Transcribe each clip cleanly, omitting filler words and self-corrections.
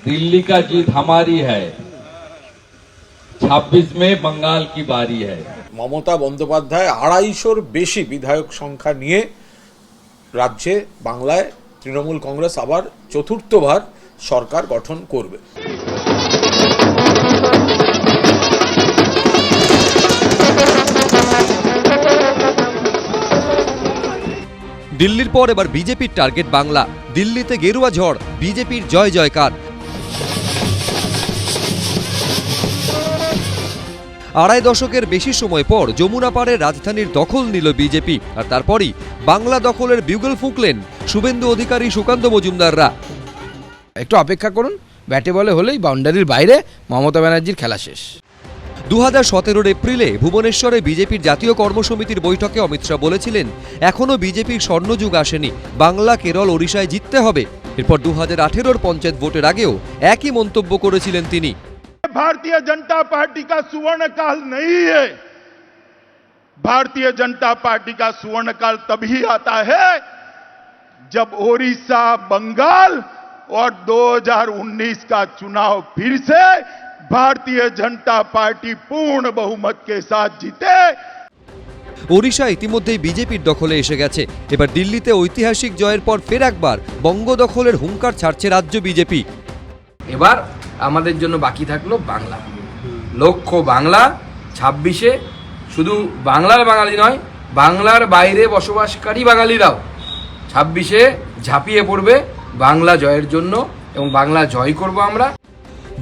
दिल्ली का जीत हमारी है, 26 में बंगाल की बारी है। মমতা বন্দ্যোপাধ্যায় ২৫০-র বেশি বিধায়ক সংখ্যা নিয়ে রাজ্যে বাংলায় তৃণমূল কংগ্রেস আবার চতুর্থবার সরকার গঠন করবে। দিল্লির পর এবার বিজেপির টার্গেট বাংলা। দিল্লিতে গেরুয়া ঝড়, বিজেপির জয় জয়কার। আড়াই দশকের বেশি সময় পর যমুনা পাড়ে রাজধানীর দখল নিল বিজেপি, আর তারপরই বাংলা দখলের বিউগল ফুঁকলেন শুভেন্দু অধিকারী, সুকান্ত মজুমদাররা। একটু অপেক্ষা করুন, ব্যাটে বলে হলেই বাউন্ডারির বাইরে মমতা ব্যানার্জির খেলা শেষ। 2017 এপ্রিলে ভুবনেশ্বরে বিজেপির জাতীয় কর্মসমিতির বৈঠকে অমিত শাহ বলেছিলেন, এখনও বিজেপির স্বর্ণযুগ আসেনি, বাংলা, কেরল, ওড়িশায় জিততে হবে। এরপর 2018 পঞ্চায়েত ভোটের আগেও একই মন্তব্য করেছিলেন তিনি। भारतीय जनता पार्टी का सुवर्ण काल नहीं है। भारतीय जनता पार्टी का सुवर्ण काल तभी आता है जब ओडिशा, बंगाल और 2019 का चुनाव फिर से भारतीय जनता पार्टी पूर्ण बहुमत के साथ जीते। ওড়িশা ইতিমধ্যেই বিজেপির দখলে এসে গেছে। এবার দিল্লিতে ঐতিহাসিক জয়ের পর ফের একবার বঙ্গ দখলের হুঙ্কার ছাড়ছে রাজ্য বিজেপি। এবার আমাদের জন্য বাকি থাকলো বাংলা। লক্ষ্য বাংলা। 26-এ শুধু বাংলার বাঙালি নয়, বাংলার বাইরে বসবাসকারী বাঙালিরাও 26-এ ঝাঁপিয়ে পড়বে বাংলা জয়ের জন্য, এবং বাংলা জয় করব আমরা।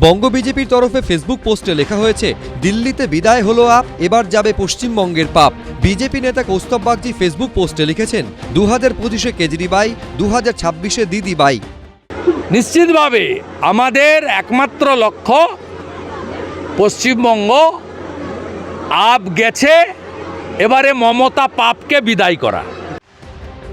বঙ্গ বিজেপির তরফে ফেসবুক পোস্টে লেখা হয়েছে, দিল্লিতে বিদায় হলো আপ, এবার যাবে পশ্চিমবঙ্গের পাপ। বিজেপি নেতা কৌস্তব বাগচি ফেসবুক পোস্টে লিখেছেন, 2025-এ কেজরিবাই, 2026-এ দিদিবাই। নিশ্চিতভাবে আমাদের একমাত্র লক্ষ্য পশ্চিমবঙ্গ আপ গেছে, এবারে মমতা পাপকে বিদায় করা।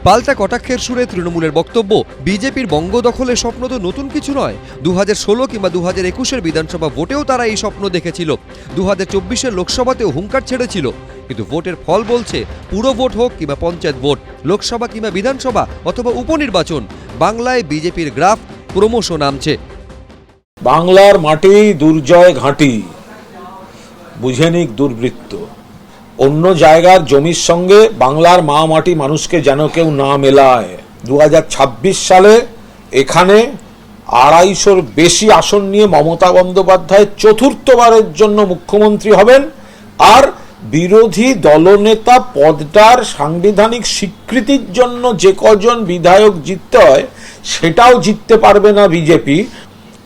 পাল্টা কটাক্ষের সুরে তৃণমূলের বক্তব্য, বিজেপির বঙ্গ দখলের স্বপ্ন তো নতুন কিছু নয়। 2016 কিংবা 2021-এর বিধানসভা ভোটেও তারা এই স্বপ্ন দেখেছিল, 2024-এর লোকসভাতেও হুঙ্কার ছেড়েছিল। কিন্তু ভোটের ফল বলছে, পুরো ভোট হোক কিংবা পঞ্চায়েত ভোট, লোকসভা কিংবা বিধানসভা অথবা উপনির্বাচন, বাংলায় বিজেপির গ্রাফ ক্রমশ নামছে। বাংলার মাটি দুর্জয় ঘাঁটি, বুঝে নিক দুর্বৃত্ত। অন্য জায়গার জমির সঙ্গে বাংলার মা মাটি মানুষকে যেন কেউ না মেলায়। 2026 সালে এখানে 250-র বেশি আসন নিয়ে মমতা বন্দ্যোপাধ্যায় চতুর্থবারের জন্য মুখ্যমন্ত্রী হবেন, আর বিরোধী দলনেতা পদটার সাংবিধানিক স্বীকৃতির জন্য যে কজন বিধায়ক জিততে হয় সেটাও জিততে পারবে না বিজেপি।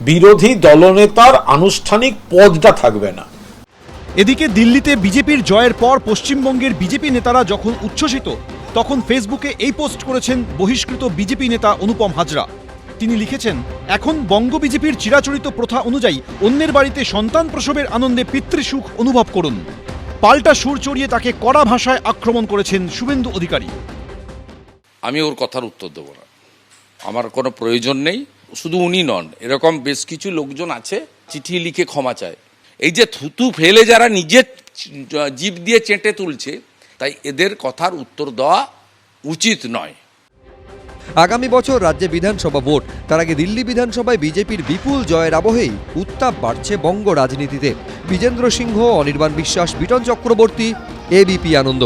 বিরোধী দলনেতার আনুষ্ঠানিক পদটা থাকবে না। এদিকে দিল্লিতে বিজেপির জয়ের পর পশ্চিমবঙ্গের বিজেপি নেতারা যখন উচ্ছ্বসিত, তখন ফেসবুকে এই পোস্ট করেছেন বহিষ্কৃত বিজেপি নেতা অনুপম হাজরা। তিনি লিখেছেন, এখন বঙ্গ বিজেপির চিরাচরিত প্রথা অনুযায়ী অন্যের বাড়িতে সন্তান প্রসবের আনন্দে পিতৃসুখ অনুভব করুন। পাল্টা সুর চড়িয়ে তাকে কড়া ভাষায় আক্রমণ করেছেন শুভেন্দু অধিকারী। আমি ওর কথার উত্তর দেব না, আমার কোনো প্রয়োজন নেই। শুধু উনি নন, এরকম বেশ কিছু লোকজন আছে চিঠি লিখে ক্ষমা চায়। এই যে থুতু ফেলে যারা নিজের জিভ দিয়ে চেটে তুলছে, তাই এদের কথার উত্তর দেওয়া উচিত নয়। আগামী বছর রাজ্যে বিধানসভা ভোট, তার আগে দিল্লি বিধানসভায় বিজেপির বিপুল জয়ের আবহেই উত্তাপ বাড়ছে বঙ্গ রাজনীতিতে। বিজেন্দ্র সিংহ, অনির্বাণ বিশ্বাস, বিটন চক্রবর্তী, এবিপি আনন্দ।